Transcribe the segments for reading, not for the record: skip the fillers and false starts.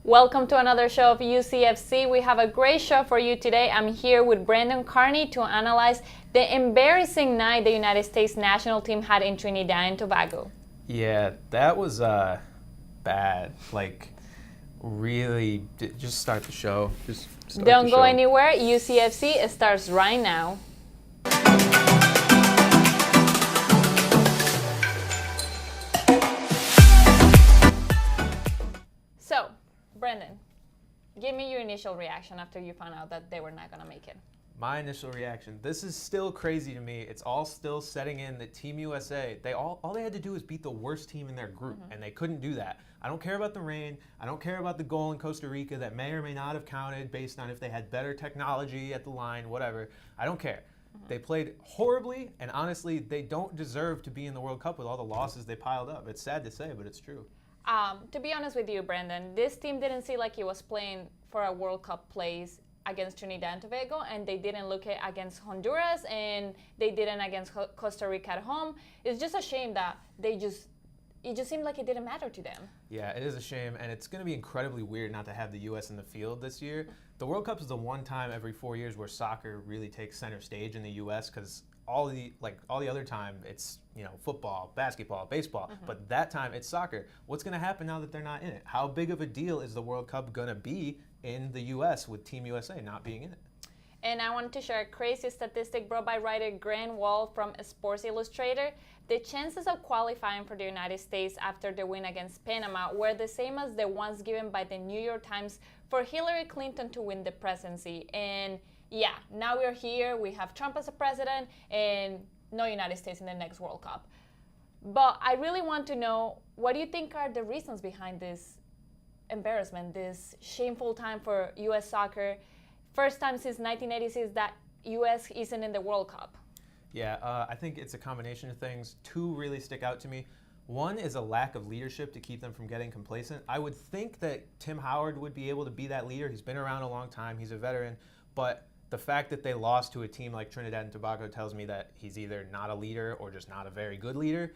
Welcome to another show of UCFC. We have a great show for you today. I'm here with Brandon Carney to analyze the embarrassing night the United States national team had in Trinidad and Tobago. Yeah, that was bad. Really, just start the show. Don't go anywhere. UCFC starts right now. So, Brendan, give me your initial reaction after you found out that they were not going to make it. My initial reaction, this is still crazy to me. It's all still setting in that Team USA, all they had to do was beat the worst team in their group, and they couldn't do that. I don't care about the rain. I don't care about the goal in Costa Rica that may or may not have counted based on if they had better technology at the line, whatever. I don't care. They played horribly, and honestly, they don't deserve to be in the World Cup with all the losses they piled up. It's sad to say, but it's true. To be honest with you, Brandon, this team didn't seem like it was playing for a World Cup place against Trinidad and Tobago, and they didn't look it against Honduras, and they didn't against Costa Rica at home. It's just a shame that it just seemed like it didn't matter to them. Yeah, it is a shame, and it's going to be incredibly weird not to have the U.S. in the field this year. The World Cup is the one time every 4 years where soccer really takes center stage in the U.S. because all the other time it's football, basketball, baseball, but that time it's soccer. What's going to happen now that they're not in it? How big of a deal is the World Cup going to be in the U.S. with Team USA not being in it? And I wanted to share a crazy statistic brought by writer Grant Wall from Sports Illustrated. The chances of qualifying for the United States after the win against Panama were the same as the ones given by the New York Times for Hillary Clinton to win the presidency. And yeah, now we're here, we have Trump as a president, and no United States in the next World Cup. But I really want to know, what do you think are the reasons behind this embarrassment, this shameful time for U.S. soccer? First time since 1986 that U.S. isn't in the World Cup. Yeah, I think it's a combination of things. Two really stick out to me. One is a lack of leadership to keep them from getting complacent. I would think that Tim Howard would be able to be that leader. He's been around a long time. He's a veteran. But the fact that they lost to a team like Trinidad and Tobago tells me that he's either not a leader or just not a very good leader.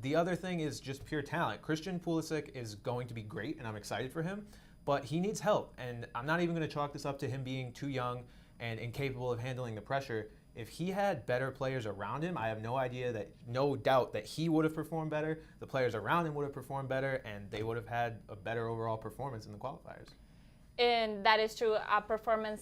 The other thing is just pure talent. Christian Pulisic is going to be great, and I'm excited for him. But he needs help, and I'm not even going to chalk this up to him being too young and incapable of handling the pressure. If he had better players around him, I have no doubt that he would have performed better, the players around him would have performed better, and they would have had a better overall performance in the qualifiers. And that is true.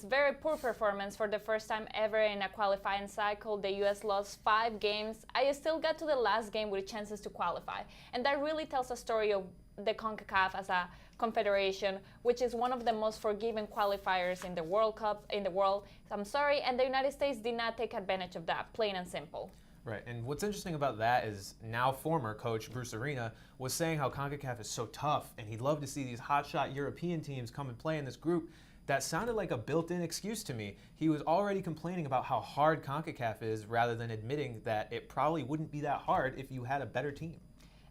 Very poor performance for the first time ever in a qualifying cycle. The U.S. lost 5 games. I still got to the last game with chances to qualify. And that really tells a story of the CONCACAF as a confederation, which is one of the most forgiving qualifiers in the World Cup, in the world. I'm sorry, and the United States did not take advantage of that, plain and simple. Right, and what's interesting about that is now former coach Bruce Arena was saying how CONCACAF is so tough, and he'd love to see these hotshot European teams come and play in this group. That sounded like a built-in excuse to me. He was already complaining about how hard CONCACAF is rather than admitting that it probably wouldn't be that hard if you had a better team.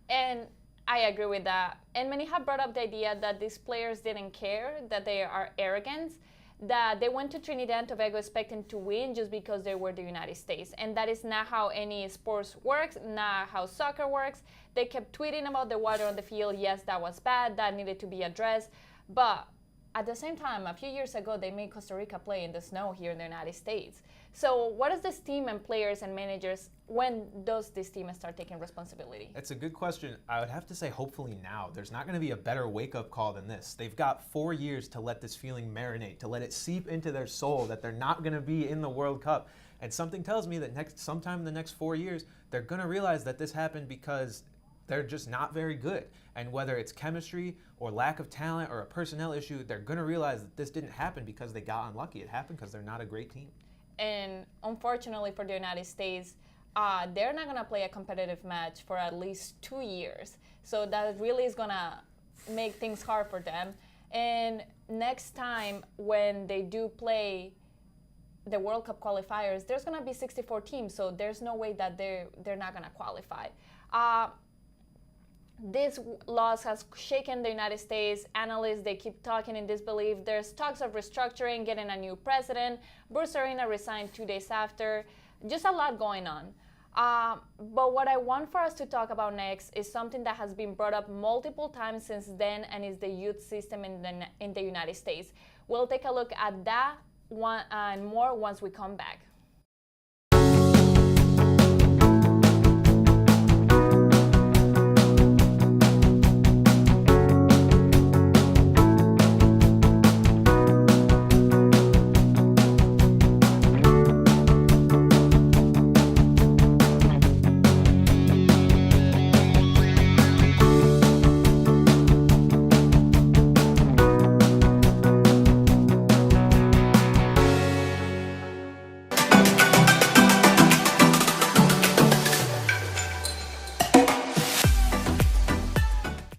And I agree with that. And many have brought up the idea that these players didn't care, that they are arrogant, that they went to Trinidad and Tobago expecting to win just because they were the United States. And that is not how any sports works, not how soccer works. They kept tweeting about the water on the field. Yes, that was bad. That needed to be addressed. But at the same time, a few years ago, they made Costa Rica play in the snow here in the United States. So what does this team and players and managers, when does this team start taking responsibility? That's a good question. I would have to say hopefully now. There's not going to be a better wake-up call than this. They've got 4 years to let this feeling marinate, to let it seep into their soul that they're not going to be in the World Cup. And something tells me that sometime in the next 4 years, they're going to realize that this happened because they're just not very good. And whether it's chemistry or lack of talent or a personnel issue, they're going to realize that this didn't happen because they got unlucky. It happened because they're not a great team. And unfortunately for the United States, they're not going to play a competitive match for at least 2 years. So that really is going to make things hard for them. And next time when they do play the World Cup qualifiers, there's going to be 64 teams. So there's no way that they're not going to qualify. This loss has shaken the United States. Analysts, they keep talking in disbelief. There's talks of restructuring, getting a new president. Bruce Arena resigned 2 days after. Just a lot going on. But what I want for us to talk about next is something that has been brought up multiple times since then, and is the youth system in the United States. We'll take a look at that one and more once we come back.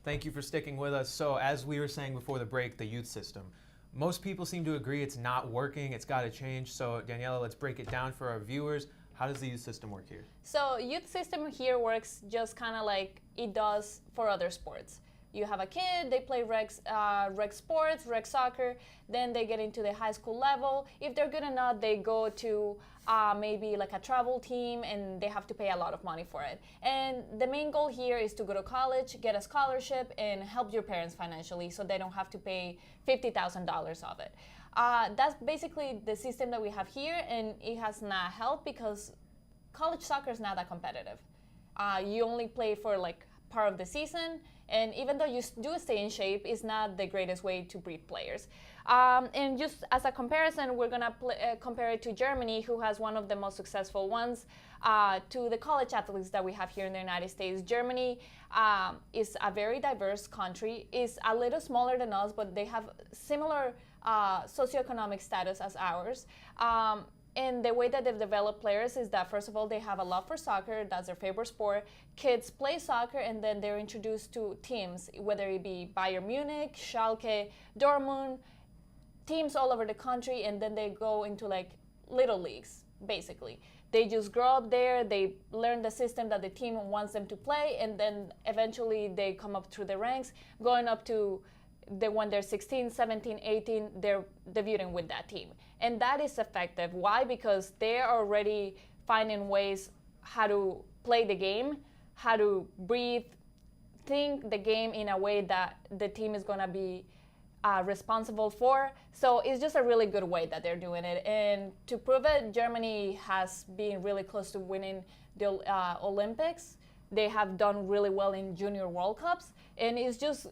Thank you for sticking with us. So as we were saying before the break, the youth system. Most people seem to agree it's not working, it's got to change. So Daniela, let's break it down for our viewers. How does the youth system work here? So youth system here works just kind of like it does for other sports. You have a kid, they play rec sports, rec soccer, then they get into the high school level. If they're good enough, they go to maybe like a travel team, and they have to pay a lot of money for it. And the main goal here is to go to college, get a scholarship, and help your parents financially so they don't have to pay $50,000 of it. That's basically the system that we have here, and it has not helped because college soccer is not that competitive. You only play for like part of the season, and even though you do stay in shape, it's not the greatest way to breed players. And just as a comparison, we're gonna compare it to Germany, who has one of the most successful ones, to the college athletes that we have here in the United States. Germany is a very diverse country, is a little smaller than us, but they have similar socioeconomic status as ours. And the way that they've developed players is that, first of all, they have a love for soccer. That's their favorite sport. Kids play soccer, and then they're introduced to teams, whether it be Bayern Munich, Schalke, Dortmund, teams all over the country, and then they go into like little leagues, basically. They just grow up there, they learn the system that the team wants them to play, and then eventually they come up through the ranks, going up to when they're 16, 17, 18, they're debuting with that team. And that is effective. Why? Because they're already finding ways how to play the game, how to breathe, think the game in a way that the team is going to be responsible for. So it's just a really good way that they're doing it. And to prove it, Germany has been really close to winning the Olympics. They have done really well in Junior World Cups. And it's just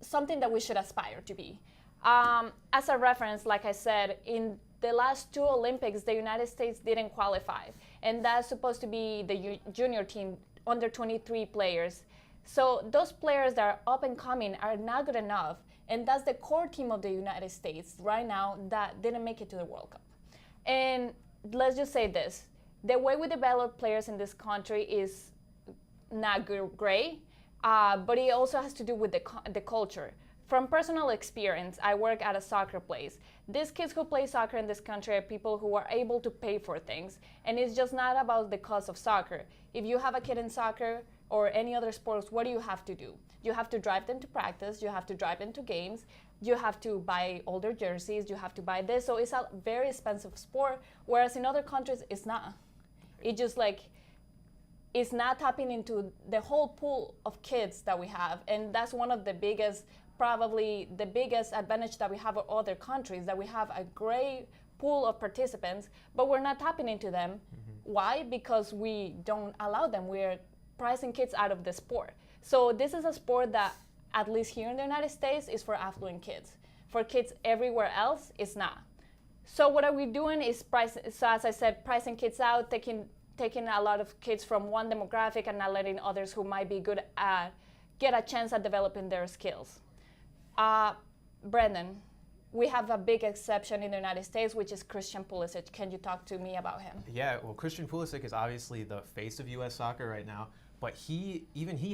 something that we should aspire to be. As a reference, like I said, in the last two Olympics, the United States didn't qualify. And that's supposed to be the junior team, under 23 players. So those players that are up and coming are not good enough. And that's the core team of the United States right now that didn't make it to the World Cup. And let's just say this, the way we develop players in this country is not great. But it also has to do with the culture. From personal experience, I work at a soccer place. These kids who play soccer in this country are people who are able to pay for things. And it's just not about the cost of soccer. If you have a kid in soccer or any other sports, what do you have to do? You have to drive them to practice, you have to drive them to games, you have to buy older jerseys, you have to buy this. So it's a very expensive sport, whereas in other countries, it's not. It's just like, it's not tapping into the whole pool of kids that we have. And that's one of the biggest, probably the biggest advantage that we have over other countries, that we have a great pool of participants, but we're not tapping into them. Mm-hmm. Why? Because we don't allow them. We're pricing kids out of the sport. So this is a sport that, at least here in the United States, is for affluent kids. For kids everywhere else, it's not. So what are we doing is as I said, pricing kids out, taking a lot of kids from one demographic and not letting others who might be good at get a chance at developing their skills. Brandon, we have a big exception in the United States, which is Christian Pulisic. Can you talk to me about him? Yeah, well, Christian Pulisic is obviously the face of U.S. Soccer right now, but he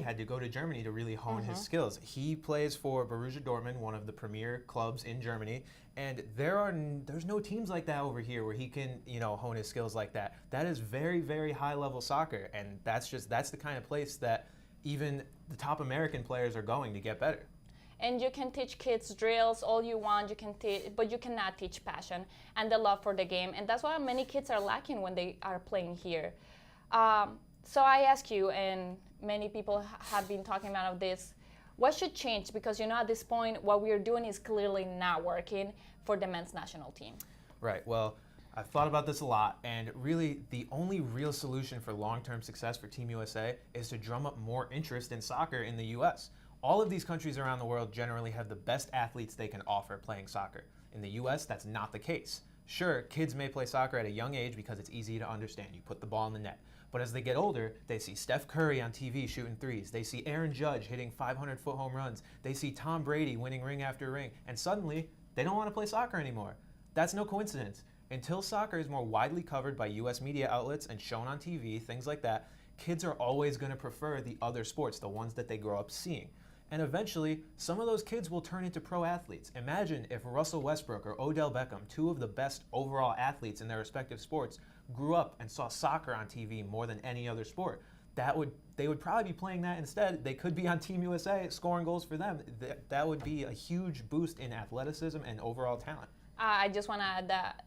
had to go to Germany to really hone his skills. He plays for Borussia Dortmund, one of the premier clubs in Germany, and there's no teams like that over here where he can, hone his skills like that. That is very, very high level soccer, and that's the kind of place that even the top American players are going to get better. And you can teach kids drills all you want, but you cannot teach passion and the love for the game. And that's why many kids are lacking when they are playing here. So I ask you, and many people have been talking about this, what should change? Because at this point, what we're doing is clearly not working for the men's national team. Right. Well, I've thought about this a lot, and really the only real solution for long-term success for Team USA is to drum up more interest in soccer in the U.S. All of these countries around the world generally have the best athletes they can offer playing soccer. In the U.S., that's not the case. Sure, kids may play soccer at a young age because it's easy to understand. You put the ball in the net. But as they get older, they see Steph Curry on TV shooting threes. They see Aaron Judge hitting 500-foot home runs. They see Tom Brady winning ring after ring. And suddenly, they don't want to play soccer anymore. That's no coincidence. Until soccer is more widely covered by U.S. media outlets and shown on TV, things like that, kids are always going to prefer the other sports, the ones that they grow up seeing. And eventually, some of those kids will turn into pro athletes. Imagine if Russell Westbrook or Odell Beckham, two of the best overall athletes in their respective sports, grew up and saw soccer on TV more than any other sport. They would probably be playing that instead. They could be on Team USA scoring goals for them. That would be a huge boost in athleticism and overall talent. I just want to add that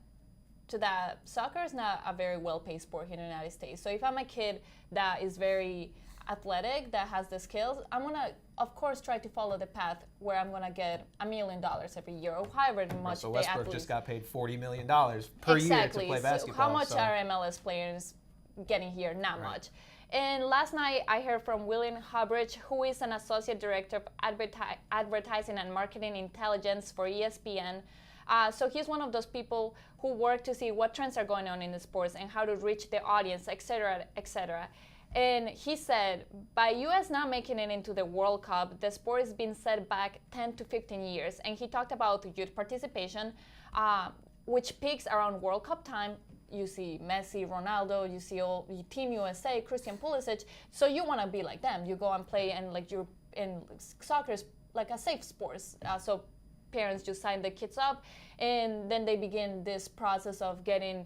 soccer is not a very well-paid sport here in the United States. So if I'm a kid that is very athletic, that has the skills, I'm going to, of course, try to follow the path where I'm going to get $1 million every year, or however much Russell the Westbrook athletes just got paid $40 million per year to play basketball. So how much are MLS players getting here? Not much. And last night, I heard from William Hubbridge, who is an associate director of advertising and marketing intelligence for ESPN. So he's one of those people who work to see what trends are going on in the sports and how to reach the audience, etc., etc. And he said, by U.S. not making it into the World Cup, the sport is being set back 10 to 15 years. And he talked about youth participation, which peaks around World Cup time. You see Messi, Ronaldo, you see all Team USA, Christian Pulisic. So you want to be like them. You go and play, and you're in soccer is like a safe sport. So parents just sign the kids up, and then they begin this process of getting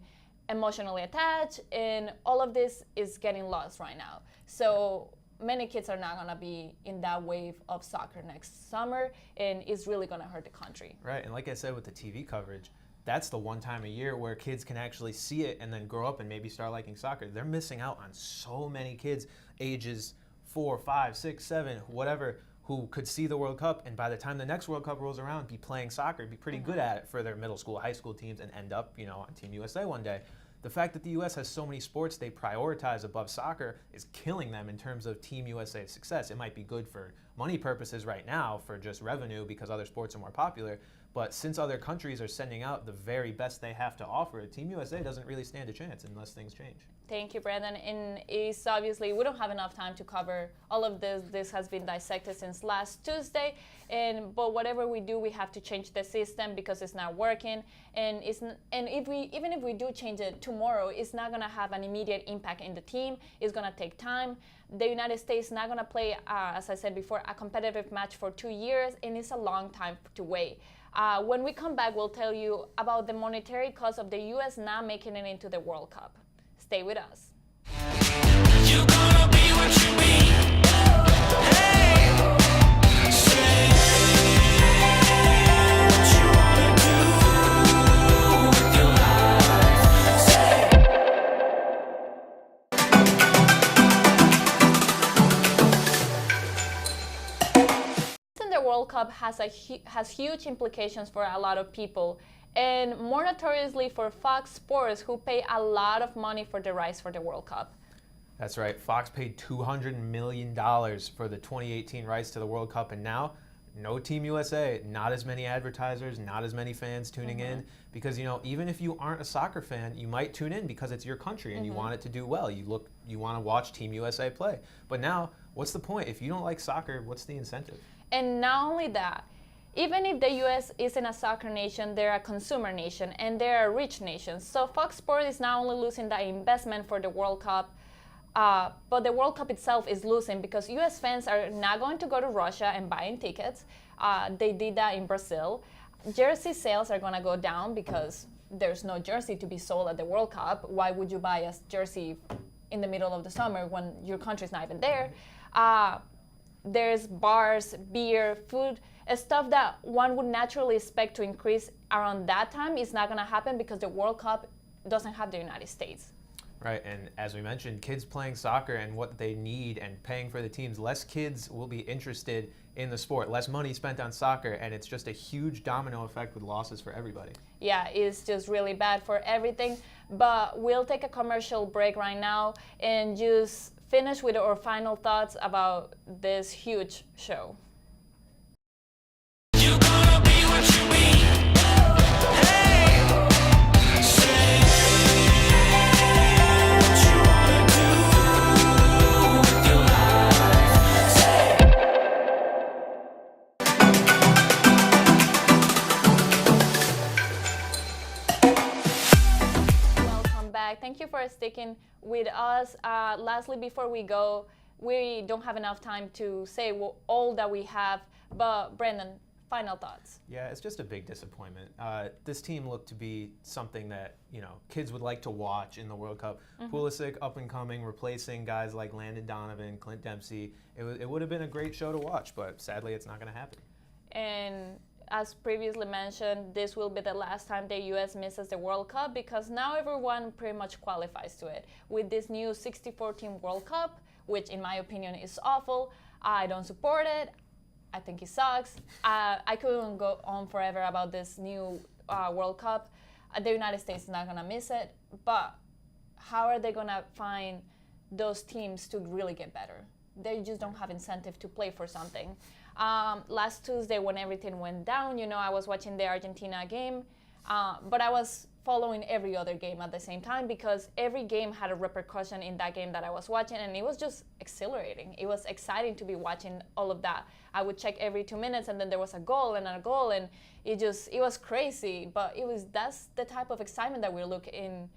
emotionally attached, and all of this is getting lost right now. So many kids are not going to be in that wave of soccer next summer, and it's really going to hurt the country. Right, and like I said with the TV coverage, that's the one time a year where kids can actually see it and then grow up and maybe start liking soccer. They're missing out on so many kids, ages 4, 5, 6, 7, whatever, who could see the World Cup, and by the time the next World Cup rolls around, be playing soccer, be pretty good at it for their middle school, high school teams, and end up, on Team USA one day. The fact that the U.S. has so many sports they prioritize above soccer is killing them in terms of Team USA's success. It might be good for money purposes right now, for just revenue because other sports are more popular, but since other countries are sending out the very best they have to offer, Team USA doesn't really stand a chance unless things change. Thank you, Brandon. And it's obviously, we don't have enough time to cover all of this. This has been dissected since last Tuesday. But whatever we do, we have to change the system because it's not working. And even if we do change it tomorrow, it's not going to have an immediate impact in the team. It's going to take time. The United States is not going to play, as I said before, a competitive match for 2 years, and it's a long time to wait. When we come back, we'll tell you about the monetary cost of the U.S. not making it into the World Cup. Stay with us. You're gonna be what you be. Hey, say what you wanna do with your life. Say. The World Cup has huge implications for a lot of people, and more notoriously for Fox Sports, who pay a lot of money for the rights for the World Cup. That's right. Fox paid $200 million for the 2018 rights to the World Cup, and now no Team USA, not as many advertisers, not as many fans tuning in, because even if you aren't a soccer fan, you might tune in because it's your country and you want it to do well. You want to watch Team USA play. But now, what's the point? If you don't like soccer, what's the incentive? And not only that, even if the U.S. isn't a soccer nation, they're a consumer nation, and they're a rich nation. So Fox Sports is not only losing the investment for the World Cup, but the World Cup itself is losing because U.S. fans are not going to go to Russia and buying tickets. They did that in Brazil. Jersey sales are going to go down because there's no jersey to be sold at the World Cup. Why would you buy a jersey in the middle of the summer when your country's not even there? There's bars, beer, food, stuff that one would naturally expect to increase around that time is not going to happen because the World Cup doesn't have the United States. Right, and as we mentioned, kids playing soccer and what they need and paying for the teams, less kids will be interested in the sport, less money spent on soccer, and it's just a huge domino effect with losses for everybody. Yeah, it's just really bad for everything. But we'll take a commercial break right now and just finish with our final thoughts about this huge show. You're gonna be what you be. Hey, say what you wanna do with your life. Say. Welcome back. Thank you for sticking with us. Lastly, before we go, we don't have enough time to say all that we have, but Brandon, final thoughts. Yeah, it's just a big disappointment. This team looked to be something that, kids would like to watch in the World Cup. Pulisic, up and coming, replacing guys like Landon Donovan, Clint Dempsey. It would have been a great show to watch, but sadly it's not going to happen. And as previously mentioned, this will be the last time the U.S. misses the World Cup because now everyone pretty much qualifies to it. With this new 64-team World Cup, which in my opinion is awful, I don't support it. I think it sucks. I couldn't go on forever about this new World Cup. The United States is not going to miss it, but how are they going to find those teams to really get better? They just don't have incentive to play for something. Last Tuesday when everything went down, I was watching the Argentina game, but I was following every other game at the same time because every game had a repercussion in that game that I was watching, and it was just exhilarating. It was exciting to be watching all of that. I would check every 2 minutes, and then there was a goal, and it was crazy. But that's the type of excitement that we look in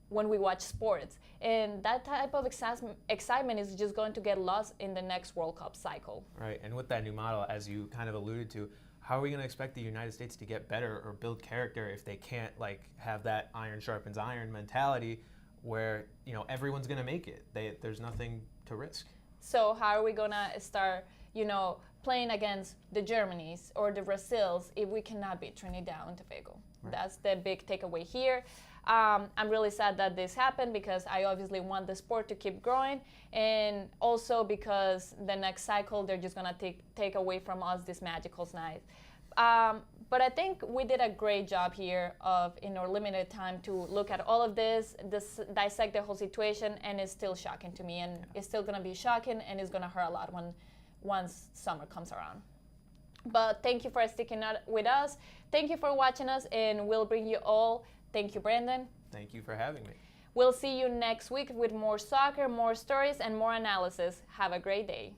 when we watch sports, and that type of excitement is just going to get lost in the next World Cup cycle. Right, and with that new model, as you kind of alluded to, how are we going to expect the United States to get better or build character if they can't have that iron sharpens iron mentality where everyone's going to make it? There's nothing to risk. So how are we going to start playing against the Germanys or the Brazils if we cannot beat Trinidad and Tobago? Right. That's the big takeaway here. I'm really sad that this happened because I obviously want the sport to keep growing, and also because the next cycle they're just gonna take away from us this magical night. But I think we did a great job here in our limited time to look at all of this, dissect the whole situation, and it's still shocking to me, and it's still gonna be shocking, and it's gonna hurt a lot once summer comes around. But thank you for sticking with us. Thank you for watching us, and we'll bring you all. Thank you, Brandon. Thank you for having me. We'll see you next week with more soccer, more stories, and more analysis. Have a great day.